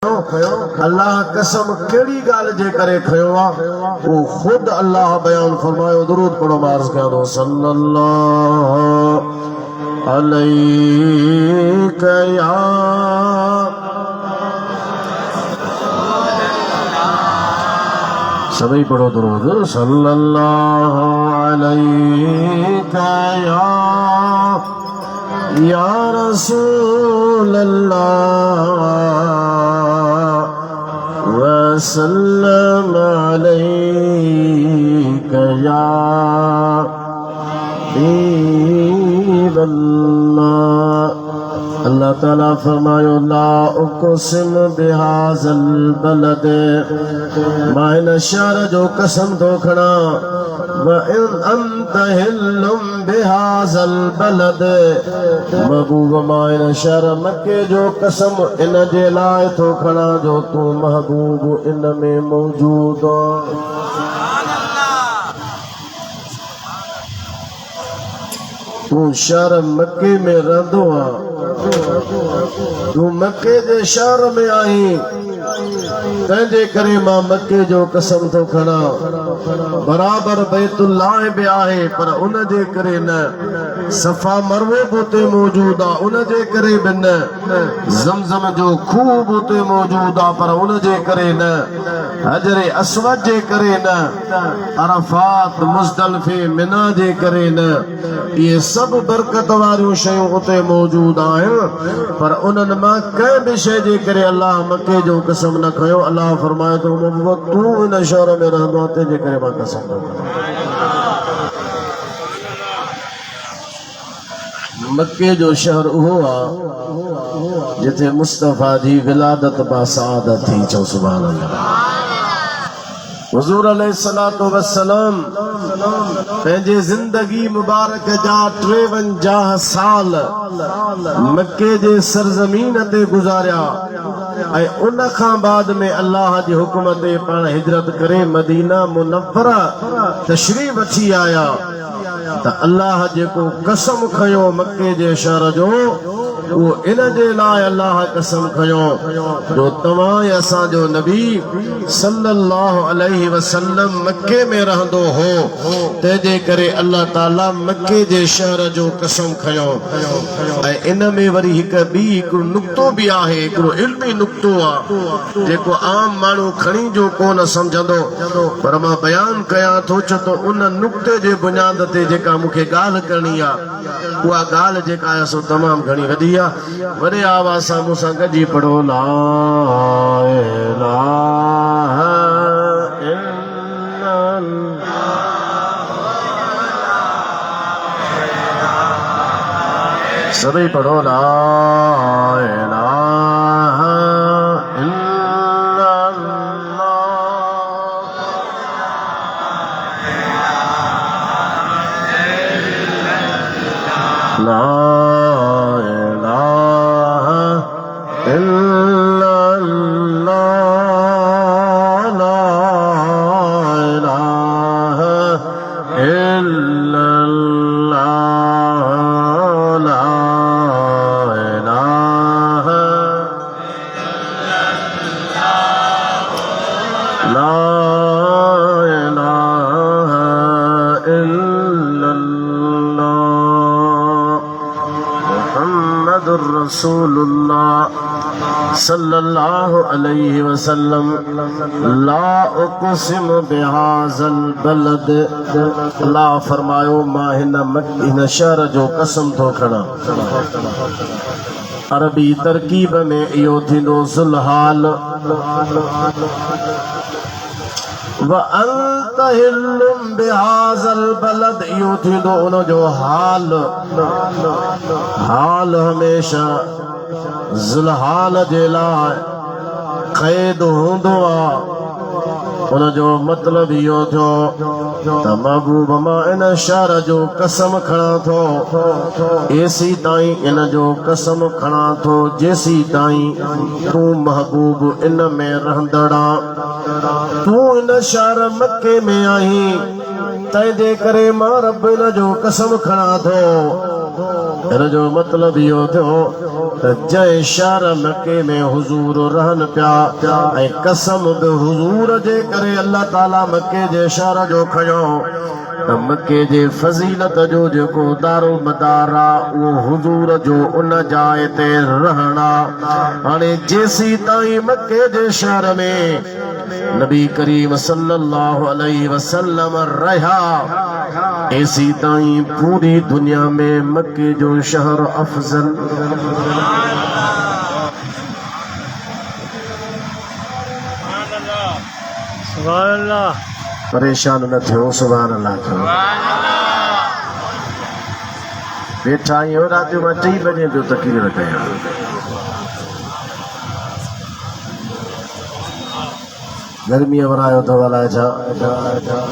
अल्लाह कसम केड़ी गाल जे करे खयो आ वो खुद अल्लाह बयान फरमायो। दुरूद पढ़ो मार्ज कह दो सल्लल्लाहु अलैहि या सभी पढ़ो दुरूद सल्लल्लाहु अलैहि या रसूल अल्लाह वसल्लम अलैका या हबीबल्लाह। अल्लाह ताला फरमायो ला उक़सिम बिहाज़ल बलद, मां इन शहर जो कसम थो खणा व इन अंत हिल्लुम बिहाज़ल बलद, महबूब मां इन शहर मक्के जो कसम इन जे लाइ थो खणा जो तू महबूब इन में मौजूद आ। तू शहर मक्के में रहंदो आ, तू मक्के जे शहर में आई, तंहिंजे करे मां मक्के जो कसम थो खणा। बराबर बैतुल्लाह बि आहे पर उन जे करे न, सफ़ा मरवो बि उते मौजूद आहे उन जे करे बि न, ज़मज़म जो खूह बि उते मौजूद आहे पर उन जे करे न, हजरे अस्वद जे करे न, अरफात मुज़दलिफ़े मिना जे करे न, ये सब बरकत वारियूं शयूं उते मौजूद आहिनि पर उन्हनि मां कंहिं बि शइ जे करे अल्लाह मके जो कसम न खयो। अल्लाह फरमाए थो मोहम्मद तू इन शहर में रहंदो आहे तंहिंजे करे मां कसम न खयो। मके जो शहर उहो आहे जिथे मुस्तफ़ा जी विलादत बासआदत थी। चओ सुभान अल्लाह। हुज़ूर अलैहिस्सलातु वस्सलाम पंहिंजे ज़िंदगी मुबारक जा 53 साल मक्के जे सरज़मीन ते गुज़ारिया ऐं उन खां बाद में अल्लाह जे हुक्म ते पाण हिजरत करे मदीना मुनव्वरा तशरीफ़ वठी आया त अल्लाह जेको कसम खयो मक्के जे शहर जो वो इन जे लाइ अल्लाह कसम खयो जो तव्हां ऐं असांजो नबी सल्लल्लाहु अलैहि वसल्लम मक्के में रहंदो हो, तंहिंजे करे अल्लाह ताला मक्के जे शहर जो कसम खयो। ऐं इन में वरी हिकिड़ो नुक्तो बि आहे, हिकिड़ो इल्मी नुक्तो आहे जेको आम माण्हू खणी जो कोन सम्झंदो पर मां बयान कयां थो छो त उन नुक्ते जे बुनियाद ते जेका मूंखे ॻाल्हि करणी आहे उहा ॻाल्हि जेका आहे सो तमामु घणी वॾी आहे। वॾे आवाज़ सां मूंसां गॾिजी पढ़ो ला इलाहा इल्लल्लाह। सभी पढ़ो ला इलाहा इल्लल्लाह। ला रसूलुल्लाह सल्लल्लाहु अलैहि वसल्लम ला उक़सिम बिहाज़ल बलद। अल्लाह फरमायो मां हिन शहर जो कसम थो खणा। अरबी तरकीब में इहो थींदो ज़ुलहाल व अंत हिल्लुम बिहाज़ल बलद, इहो थींदो उन जो हाल। हाल हमेशा ज़ुलहाल जे लाइ क़ैद हूंदो आहे। उन जो मतिलब इहो थियो त महबूब मां इन शहर जो कसम खणा थो एसी ताईं, इन जो कसम खणा थो जेसी ताईं तू महबूब इन में रहंदड़ा, तू इन शहर मक्के में आहीं, तंहिंजे करे मां रब इन जो कसम खणा थो इन जो मतलब इहो थियो त जंहिं शहर मके में हुजूर रहन पिया ऐं कसम बि हुजूर जे करे अल्लाह ताला मके जे शहर जो खयो त मके जे फज़ीलत जो जेको दारो मदार आहे उहो हुजूर जो उन जाइ ते रहणा। हाणे जेसी ताईं मके जे शहर में नबी करीम सल्लल्लाहु अलैहि वसल्लम रहा ऐसी ताईं पूरी दुनिया में मक्के जो शहर अफजल। सुभान अल्लाह। परेशान न थियो, सुभान अल्लाह थियो। वेठा आहियूं राति जो 2 बजे जो तकरीर कयां। गर्मी वरायो तो वाला जा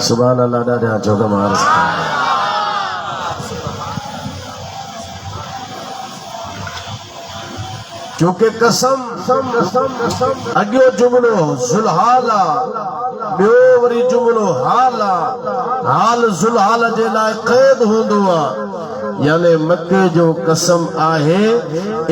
सुभान अल्लाह ॾाढा जोग मारस। क्योंकि कसम अॻियो जुमिलो ज़ुल्हाला ॿियो वरी जुमिलो हाल हाल ज़ुल्हाल जे लाइ क़ैद हूंदो आहे यानी मके जो कसम आहे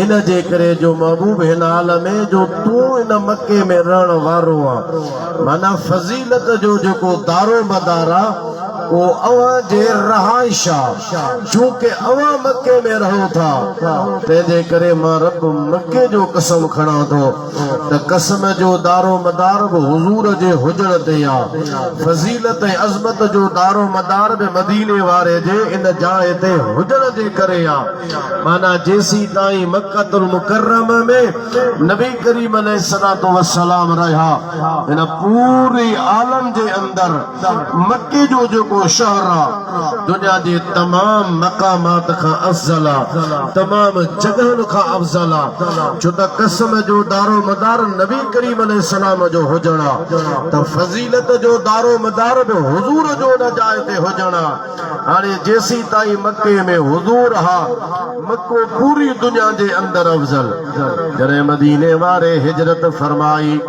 इन जे करे जो महबूब हिन हाल में जो तूं इन मके में रहण वारो आहे माना फज़ीलत जो जेको दारो मदार आहे वो अवां जे रहाइश आहे। चूंकि अवां मके में रहो था तंहिंजे करे मां रब मके जो कसम खणा थो त कसम जो दारो मदार बि हुजूर जे हुजण ते आहे। फज़ीलत ऐं अज़मत जो दारो मदार बि मदीने वारे जे इन जाइ ते हुजण जे करे आहे। माना जेसी ताईं मक्कतुल मुकर्रमा में नबी करीम अलैहिस्सलातु वस्सलाम रहा इन पूरे आलम जे अंदर मके जो जेको शहर दुनिया जे तमाम मकामात का अफजल तमाम जगह का अफजल छो त कसम जो दारो मदार नबी करीम अलैहिस्सलाम जो हुजणा त फज़ीलत जो दारो मदार बि हुजूर जो न जाइ ते हुजणा। हाणे जेसी ताईं मके में हुजूर हा मक्को पूरी दुनिया जे अंदर अफजल। जॾहिं मदीने वारे हिजरत फरमाई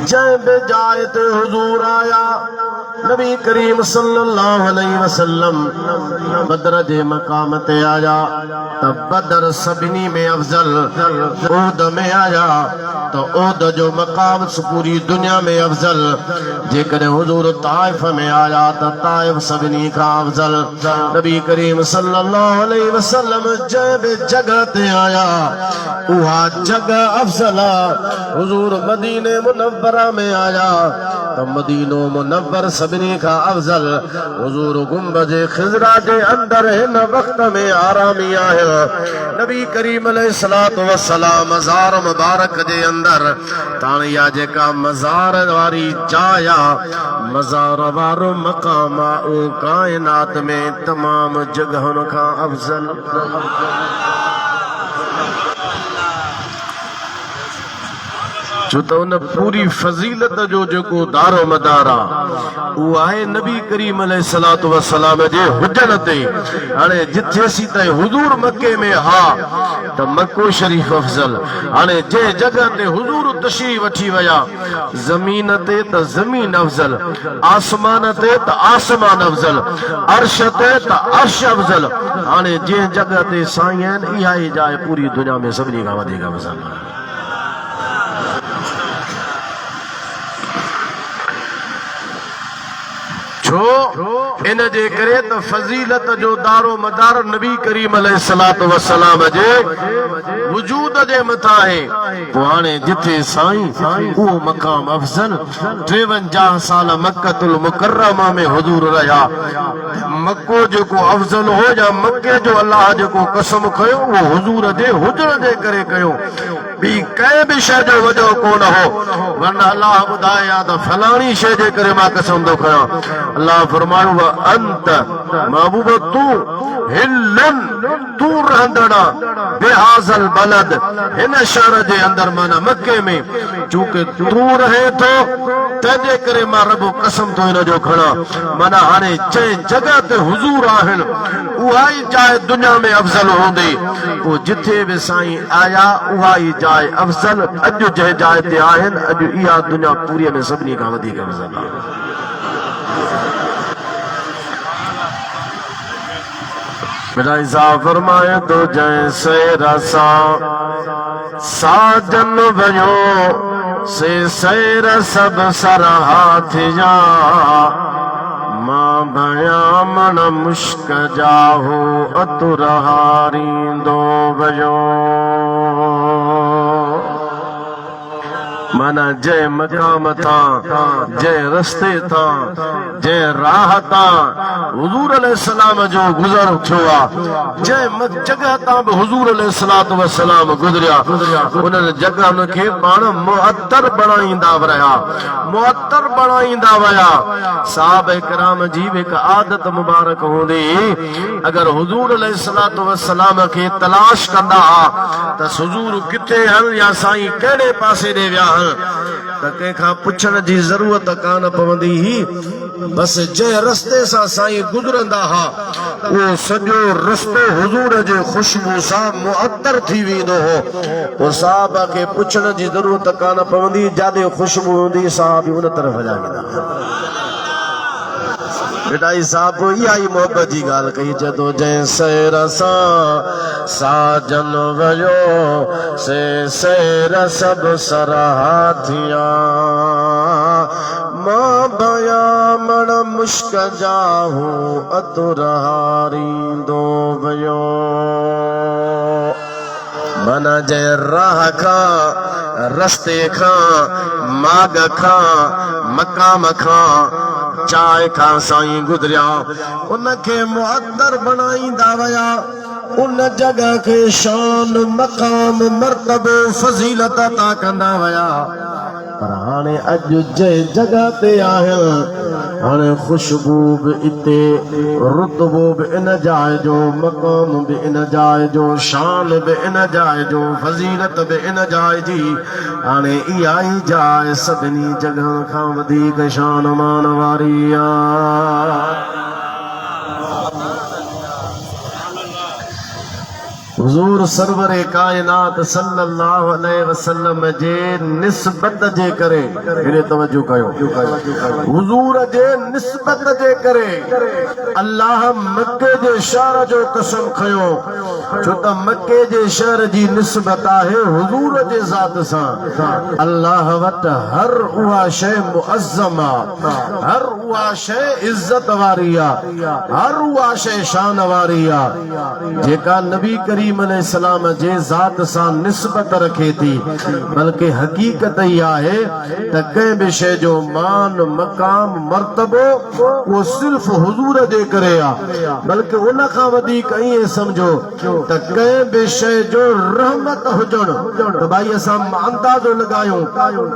जंहिं बि जाइ ते हुजूर आया नबी करीम सल्लल्लाहु अलैहि वसल्लम बदर जे मकाम ते आया त बदर सभिनी में अफजल। ओहद में आया तो ओहद जो मकाम पूरी दुनिया में अफजल। जेकॾहिं हुजूर ताइफ में आया तो ताइफ सभिनी खां अफजल। नबी करीम सल्लल्लाहु अलैहि वसल्लम जंहिं बि जगह ते आया उहा जगह अफजल। हुजूर मदीने मुनव्वरा में आया तो मदीनो मुनव्वर सभिनी खां अफजल। हुजूर गुंबद खिजरा जे अंदर हिन वक्त में आरामी आहे। नबी करीम अलैहिस्सलातु वस्सलाम मज़ार मुबारक जे अंदर ताणिया जेका मज़ार वारी जाइ मज़ार वारो मकाम ओ कायनात में तमाम जगहुनि खां अफजल। जो तो उन पूरी फज़ीलत जो जेको दारो मदार वो आहे नबी करीम अलैहिस्सलातु वस्सलाम जे हुजण ते। हाणे जिथे ताईं हुजूर मके में हा त मक्को शरीफ अफजल। हाणे जे जगह ते हुजूर तशरीफ वठी विया ज़मीन ते त ज़मीन अफजल, आसमान ते त आसमान अफजल, अर्श ते त अर्श अफजल। हाणे जे जगह ते साईं आहिनि इहा ई जाइ पूरी दुनिया में सभिनी खां वधीक अफजल। छो इन जे करे त फज़ीलत जो दारो मदार नबी करीम अलैहिस्सलातु वस्सलाम जे वजूद जे मथां आहे। पोइ हाणे जिथे साईं उहो मक़ाम अफजल। 53 साल मक्कतुल मुकर्रमा में हुजूर रहा। मक्को जेको अफजल हो या मके जो अल्लाह जेको कसम कयो वो हुजूर जे हुजण जे करे कयो। ॿी कंहिं बि शइ जो वजह कोन हो वरना अल्लाह ॿुधाया त फलाणी शइ जे करे मां कसम थो कयां। अल्लाह फरमायो अंत महबूब तू हिलन तू रहंदड़ा बेहाज़ल बलद हिन शहर जे अंदर माना मके में चूंकि तू रहे थो तंहिंजे करे मां रब कसम थो हिन जो खणा। माना हाणे जंहिं जगह ते हुजूर आहिनि उहा ई जाइ दुनिया में अफजल हूंदी। पोइ जिथे बि साईं आया उहा ई जाइ अफजल। अॼु जंहिं जाइ ते आहिनि अॼु इहा दुनिया पूरी में सभिनी खां वधीक अफजल आहे। मिराइसा फरमाए तो जैसे रसा साजन भयो से सैर सब सरहाथिया मां भया मन मुश्क जाहो अतुरहारी दो भयो माना जय मकाम था जय रस्ते था जय राह था हुजूर अलैहिस्सलाम जो गुज़र थियो जय जगह ता हुजूर अलैहिस्सलातु वस्सलाम गुज़रिया उन जगह उनखे पाण मुअत्तर बणाईंदा रहा मुअत्तर बणाईंदा वया साहब इकराम जी एक आदत मुबारक होंदी अगर हुजूर अलैहिस्सलातु वस्सलाम के तलाश कंदा त हुजूर किथे हल या साईं केड़े पासे दे विया त कंहिंखां पुछण जी ज़रूरत कान पवंदी ही बस जंहिं रस्ते सां साईं गुज़रंदा हा उहो सॼो रस्तो हुजूर जे ख़ुशबू सां मुअत्तर थी वेंदो हो पोइ साहब खे पुछण जी ज़रूरत कान पवंदी जाॾे ख़ुशबू हूंदी साहब उन तरफ़ हलिया वेंदा बेटाई साहब इहा ई मोहब्बत जी ॻाल्हि कई जदो जंहिं सैर सां साजन वयो से सैर सभु सरहाथिया मां भया मण मुश्क जाहू अतुरहारी दो वयो मन जंहिं राह खां रस्ते खां माग खां मकाम खां चाय खां साईं गुज़रिया उनखे मुअत्तर बणाईंदा वया उन जगह के शान मकाम मर्तबो फज़ीलत अता कंदा वया पर हाणे अॼु जंहिं जगह ते आहियां हाणे ख़ुशबू बि इते रुतबो बि इन जाइ जो मक़ाम बि इन जाइ जो शान बि इन जाइ जो फज़ीलत बि इन जाइ जी हाणे इहा ई जाइ सभिनी जगह खां वधीक शान मान वारी आहे हुजूर सरवरे कायनात सल्लल्लाहु अलैहि वसल्लम जे निस्बत जे करे हेरे तवज्जो कयो हुजूर जे निस्बत जे करे अल्लाह मक्के जे शहर जो कसम खयो छो त मक्के जे शहर जी निस्बत आहे हुजूर जे ज़ात सां अल्लाह वटि हर उहा शइ मुअज़्ज़म आहे हर उहा शइ इज़त वारी आहे हर उहा शइ शान वारी आहे जेका नबी करीम अलैहिस्सलाम जे ज़ात सां निस्बत रखे थी बल्कि हकीकत ही आहे त कंहिं बि शइ जो मान मकाम मर्तबो वो सिर्फ़ हुजूर जे करे आहे बल्कि उन खां वधीक ईअं सम्झो त कंहिं बि शइ जो रहमत हुजणु त भाई असां अंदाज़ो लॻायूं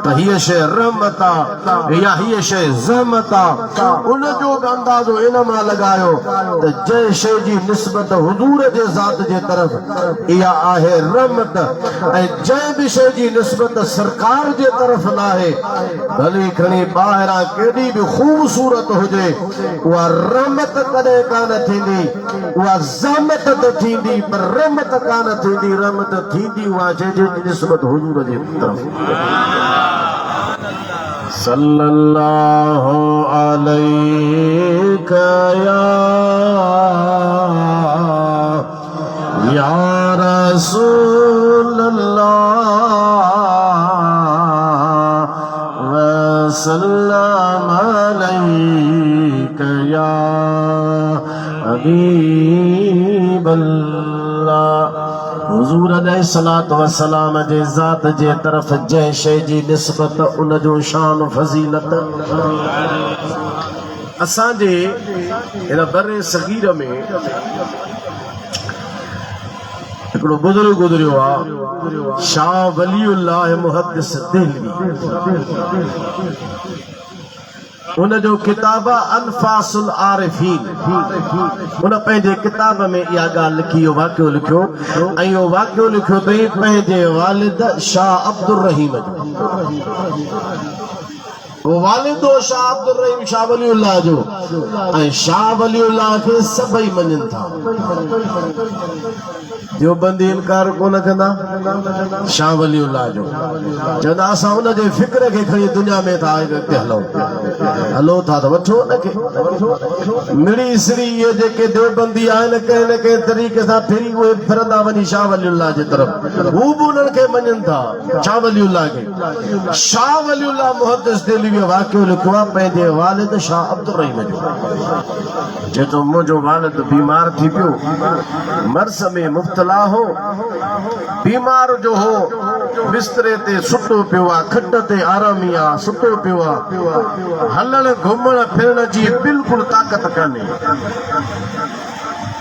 त हीअ शइ रहमत आहे या हीअ शइ ज़हमत आहे उन जो बि अंदाज़ो इन मां लॻायो त जंहिं शइ जी निस्बत हुजूर जे ज़ात जे तरफ़ इहा आहे रहमत ऐं जंहिं बि शइ जी निस्बत सरकार जे तरफ़ न आहे भली खणी ॿाहिरां केॾी बि ख़ूबसूरत हुजे उहा रहमत कॾहिं कान थींदी उहा ज़हमत त थींदी पर रहमत कान थींदी रहमत थींदी उहा शइ जी निस्बत हुजूर जे तरफ़ सल्लल्लाहु अलैहि या रसूल अल्लाह वसल्लम अलैका या हबीब अल्लाह हुजूर अलैहिस्सलातु वस्सलाम जे ज़ात जे तरफ़ जंहिं शइ जी निस्बत उन जो शान फज़ीलत असांजे हिन बरे सगीर में हिकिड़ो बुज़ुर्ग गुज़रियो आहे शाह वलीउल्लाह मुहद्दिस देहलवी उन जो किताब अनफासुल आरिफीन उन पंहिंजे किताब में इहा ॻाल्हि लिखी इहो वाक़ियो लिखियो ऐं इहो वाक़ियो लिखियो अथई पंहिंजे वालिद शाह अब्दुर रहीम वो वालिद हो शाह अब्दुर रहीम शाह वलीउल्लाह जो ऐं शाह वलीउल्लाह खे सभई मञनि था जो बंदी इनकार कोन कंदा शाह वलीउल्लाह जो चवंदा असां उन जे फ़िक्र खे खणी दुनिया में था अॻिते हलूं हलो था तो वठो उनखे मिड़ी सिरी ये जेके देवबंदी आहिनि कंहिं न कंहिं तरीक़े सां फिरी उहे फिरंदा वञी शाह वलीउल्लाह जे तरफ़ हू बि उन्हनि खे मञनि था शाह वलीउल्लाह खे शाह वलीउल्लाह मुहद्दिस दिल्ली वाक़ियो लिखियो आहे पंहिंजे वालिद शाह अब्दुल रहीम जो जे तो मुंहिंजो वालिद बीमार थी पियो मर्ज़ में मुब्तला हो बीमार जो हो बिस्तरे ते सुतो पियो आहे खट ते आरामी आहे सुतो पियो आहे हलण घुमण फिरण जी बिल्कुलु ताक़त कान्हे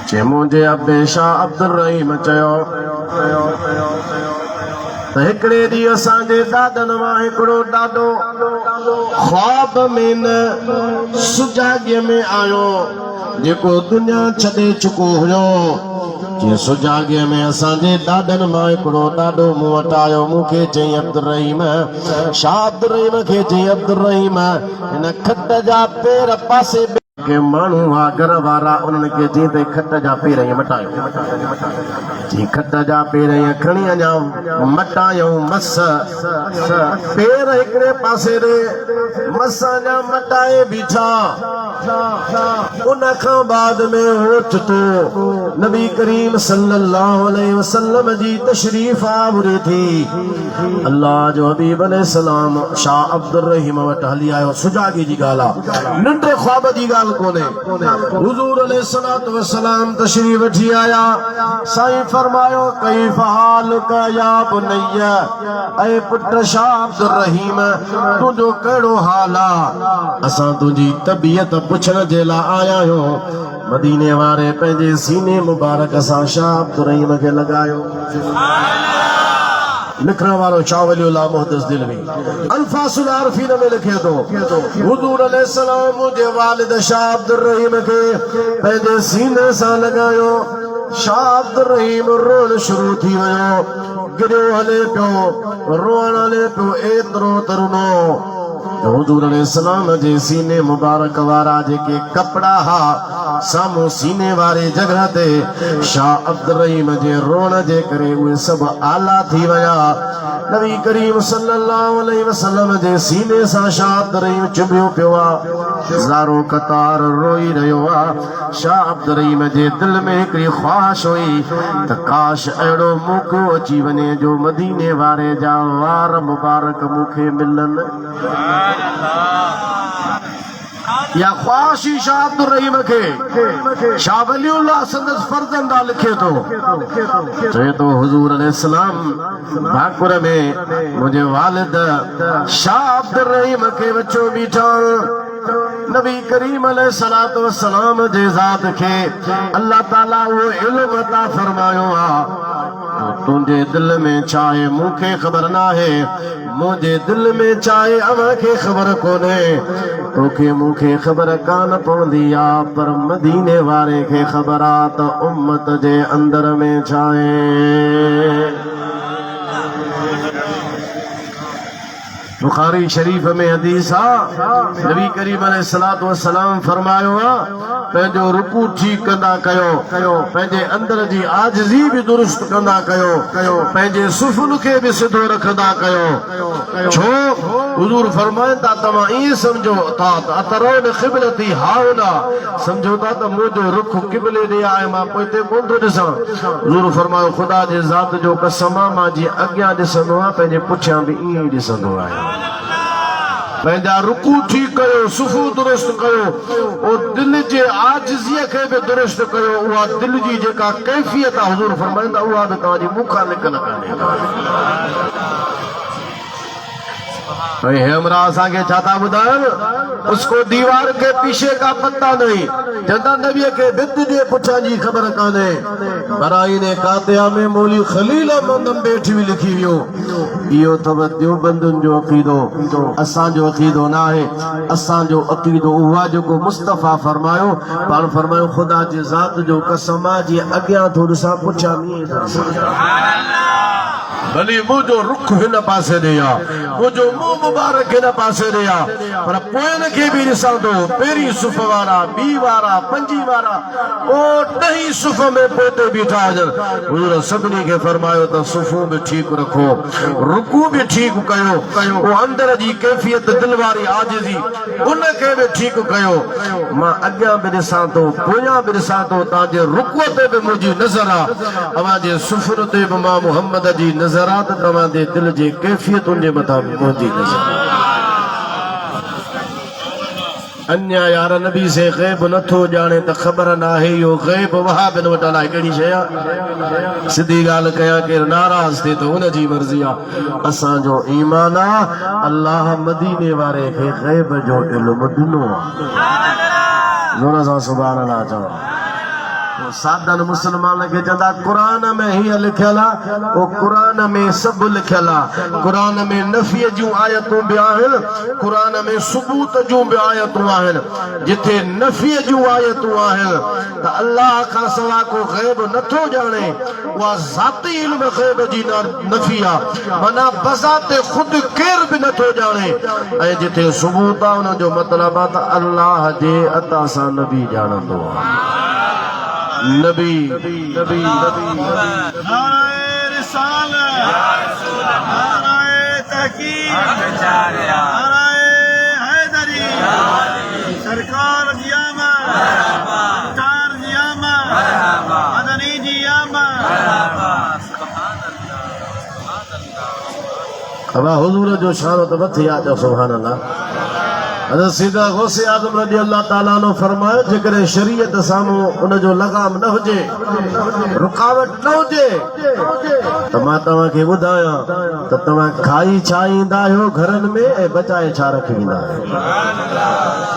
जे मुंहिंजे अबे शाह अब्दुल रहीम चयो त हिकिड़े ॾींहुं असांजे ॾाॾनि मां हिकिड़ो ॾाॾो ख्वाब में न सुजाॻीअ में आयो जेको दुनिया छॾे चुको हुयो जे सुजाॻीअ में असांजे ॾाॾनि मां हिकिड़ो ॾाॾो मूं वटि आयो मूंखे चई अब्दुल रहीम शाह अब्दुल रहीम खे चई अब्दुल रहीम हिन खट जा पेर पासे के माण्हू हुआ घर वारा उन्हनि खे जीअं त खट जा पेर ईअं मटायो जी खट जा पेर ईअं खणी अञा मटायूं मस पेर हिकिड़े पासे ॾे मस अञा मटाए बीठा उन खां बाद में होठ तो नबी करीम सल्लल्लाहु अलैहि वसल्लम जी तशरीफ आवरी थी अल्लाह जो हबीब अलैहिस्सलाम शाह अब्दुल रहीम वटि हली आयो सुजाॻी जी ॻाल्हि आहे नंढे ख्वाब जी ॻाल्हि कोने हुजूर अलैहिस्सलातु वस्सलाम तशरीफ वठी आया साईं फरमायो कैफ़ हालुका या बुनैया ऐ पुट शाह अब्दुल रहीम तुंहिंजो कहिड़ो हाल आहे असां तुंहिंजी तबियत पुछण जे लाइ आया आहियूं मदीने वारे पंहिंजे सीने मुबारक सां शाह अब्दुल रहीम खे लॻायो लिखण वारो शाह वलीउल्लाह मुहद्दिस दिल्वी अल्फाजुल आरिफीन में लिखे थो हुजूर अलैहिस्सलाम मुंहिंजे वालिद शाह अब्दुल रहीम खे पंहिंजे सीने सां लॻायो शाह अब्दुल रहीम रोअण शुरू थी वियो गिरियो हले पियो रोअण हले पियो एतिरो तरुनो हुजूर अलैहिस्सलाम जे सीने मुबारक वारा जेके कपड़ा हा साम्हूं सीने वारे जगह ते शाह अब्दुल रहीम जे रोअण जे करे उहे सभु आला थी विया नबी करीम सल्लल्लाहु अलैहि वसल्लम जे सीने सां शाह अब्दुल रहीम चुभियो पियो आहे ज़ारो कतार रोई रहियो आहे शाह अब्दुल रहीम जे दिल में हिकिड़ी ख्वाहिश हुई त काश अहिड़ो मौक़ो अची वञे जो मदीने वारे जा वार मुबारक मूंखे मिलनि या ख्वाहिश शाह अब्दुल रहीम खे शाह वलीउल्लाह संदस फर्जंदा लिखे थो चए थो हुजूर अलैहिस्सलाम भाकुर में मुंहिंजे वालिद शाह अब्दुल रहीम खे वचो बीठा नबी करीम अलैहिस्सलातु वस्सलाम जे ज़ात खे अल्लाह ताला वो इल्म अता फरमायो आहे तुंहिंजे दिल में छा आहे मूंखे ख़बर न आहे मुंहिंजे दिल में छा आहे अव्हांखे ख़बर कोन्हे तोखे मूंखे ख़बर कान पवंदी आहे पर मदीने वारे खे ख़बर आहे त उम्मत जे अंदर में छा आहे बुखारी शरीफ में हदीस आहे नबी करीम अलैहिस्सलातु वस्सलाम फरमायो आहे पंहिंजो रुकू ठीक कंदा कयो पंहिंजे अंदर जी आजिज़ी बि दुरुस्त कंदा कयो पंहिंजे सुफ़ुन खे बि सिधो रखंदा कयो छो हुजूर फरमाइनि था तव्हां ईअं सम्झो था त अतरौन क़िबलती हाउना सम्झो था त मुंहिंजो रुख क़िबले ॾे आहे मां पोइ हिते कोन थो ॾिसां हुजूर फरमायो ख़ुदा जे ज़ात जो कसम आहे मां जीअं अॻियां ॾिसंदो आहियां पंहिंजे पुठियां बि ईअं ई ॾिसंदो आहियां पंहिंजा रुकू ठीक कयो सुफ़ू दुरुस्त कयो और दिल जे आजिज़ीअ खे बि दुरुस्त कयो उहा दिल जी जेका कैफ़ियत आहे हुजूर फरमाईंदा उहा बि तव्हांजी मुखां निकल कान्हे हमरा असांखे छा था ॿुधाइनि उसको दीवार के पीछे का पत्ता नहीं चवंदा नबीअ खे भित जे पुठियां जी ख़बर कान्हे बराईने कातिया में मौली खलील मंदम बेठी हुई लिखी वियो इहो अथव देवबंदियुनि जो अक़ीदो असांजो अक़ीदो न आहे असांजो अक़ीदो उहा जेको मुस्तफ़ा फरमायो पाण फरमायो ख़ुदा जी ज़ात जो कसम आहे जीअं अॻियां थो ॾिसां पुठियां ईअं भली मुझो रुख हिन पासे दिया मुझो मुंह मुबारक हिन पासे दिया पर पोयन के भी ॾिसां थो पहिरीं सुफ़ वारा ॿी वारा पंजी वारा ओ ॾहीं सुफ़ में पोते बीठा हुजनि हुजूर सभिनी खे फरमायो त सुफ़ूं बि ठीकु रखो रुकू बि ठीकु कयो ओ अंदर जी कैफियत दिल वारी आजिज़ी उनखे बि ठीकु कयो मां अॻियां बि ॾिसां थो पोयां बि ॾिसां थो तव्हांजे रुकूअ ते बि मुंहिंजी नज़र आहे अवांजे सुफ़ुर ते बि मां मुहम्मद जी नज़र आहे त तव्हांजे दिल जी कैफियतुनि जे मथां मुंहिंजी नज़र आहे अन्या यार नबी से गैब नथो जाने त ख़बर ना है यो गैब वहा बिन वटाला कहिड़ी शइ आहे सिधी ॻाल्हि कयां केरु नाराज़ थिए त हुन जी मर्ज़ी आहे असांजो ईमान आहे अल्लाह मदीने वारे खे गैब जो इल्मु ॾिनो आहे ज़ोर सां सुभान अल्लाह चओ सादन मुसलमान के चंदा कुरान में ही लिखल ओ कुरान में सब लिखल कुरान में नफी जूं आयतूं भी आहिन कुरान में सबूत जूं भी आयतूं आहिन जिथे नफी जूं आयतूं आहिन त अल्लाह का सवा को गैब नथो जाने वा ज़ाती इल्म गैब जी नफी आ मना बज़ाते खुद केर भी नथो जाने ऐं जिथे सबूत आ उन जो मतलब आ त अल्लाह जे अता सां नबी जानंदो नबी नबी नाराए रिसालत नाराए तहकीक नाराए हैदरी सरकार जियामा चार जियामा मदनी जियामा अबा हुजूर जो शान तो मथे याद सुभान अल्लाह हज़रत सीदा गौसे आज़म रज़ी अल्लाह ताला ने फरमायो जेकॾहिं शरीयत साम्हूं उन जो लगाम न हुजे रुकावट न हुजे त मां तव्हांखे ॿुधायां त तव्हां खाई छा ईंदा आहियो घरनि में ऐं बचाए छा रखी ईंदा आहियो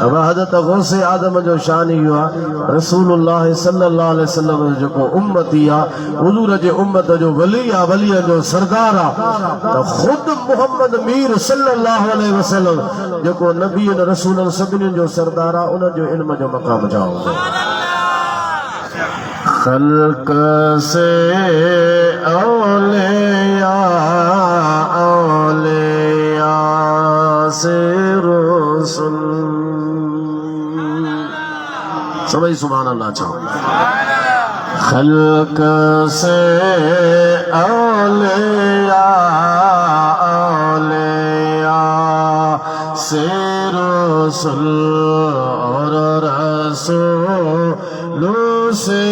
अब हज़रत गौसे आज़म जो शान इहो आहे रसूलुल्लाह सल्लल्लाहु अलैहि वसल्लम जो जेको उम्मती आहे हुजूर जे उम्मत जो वली आहे वलीअ जो सरदार आहे त ख़ुदि मोहम्मद मीर सल्लल्लाहु अलैहि वसल्लम जेको नबी रसूल सभिनी जो सरदार आहे उन जो इल्म जो मक़ाम जाओ खल्क से औलिया औलिया से रसूल सभी सुभान अल्लाह चाहो खल्क से औलिया औलिया से रसूल और रसूलों से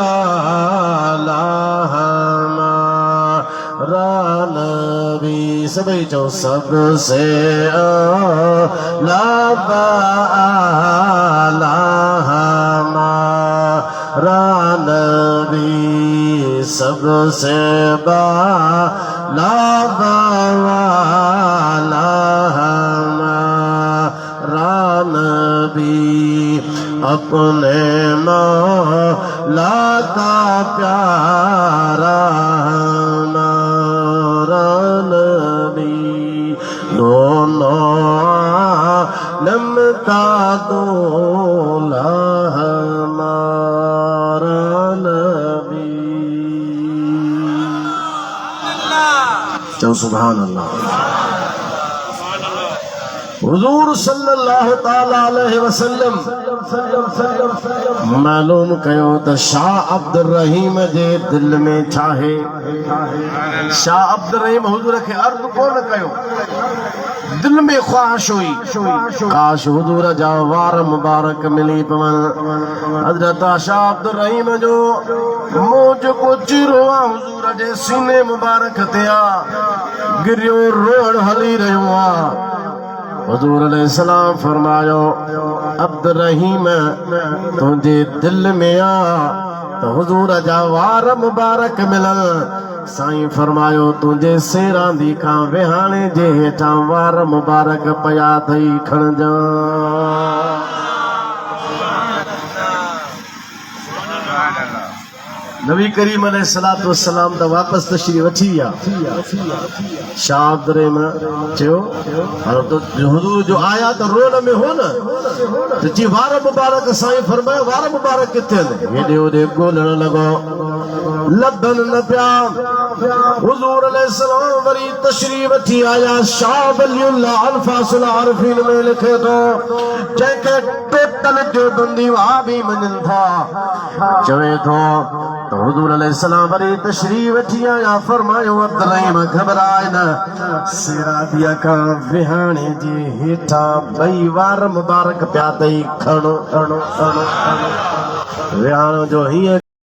आला हमारा नबी सभी जो सबसे आला हमारा नबी सबसे बाला नबी अपने मौला का प्यारा हमारा नबी दोनों आलम का दूल्हा हमारा नबी चलो सुभान अल्लाह हुजूर सल्लल्लाहु ताला अलैहि वसल्लम मालूम कयो त शाह अब्दुल रहीम जे दिल में छा है शाह अब्दुल रहीम हुजूर के अर्ज कोन कयो दिल में ख्वाहिश हुई काश हुजूर जा वार मुबारक मिली पवन हजरत शाह अब्दुल रहीम जो मुंह जेको चिरो आहे हुजूर जे सीने मुबारक ते आहे गिरियो रोड हली रहियो आहे हुजूर अलैहिस्सलाम फरमायो अब्दुल रहीम तुंहिंजे दिल में आ तो हुजूर जा वार मुबारक मिलल साईं फरमायो तुंहिंजे सेरांदी खां विहाणे जे हेठां वार मुबारक पया थई खणजा नबी करीम अलैहिस्सलातु वस्सलाम दा वापस तशरीफ वठी विया शाह अब्दुल रहीम चयो तो हुजूर जो आया तो रोड में हो न तो जी वार मुबारक साईं फरमायो वार मुबारक किथे हेॾे होॾे ॻोल्हण लॻो लदन न पिया हुजूर अलैहिस्सलाम वरी तशरीफ थी आया शाह वलीउल्लाह अल्फाजुल आरिफीन में लिखे तो जैके टोटल जो बंदी वहां भी मनन था चवे तो हुजूर अलैहिस्सलाम वरी तशरीफ थी आया फरमायो अब्दुल्लाह घबराए न सिरा दिया का विहाने जे हेठा बई वार मुबारक प्या दई खणो खणो खणो विहानो जो ही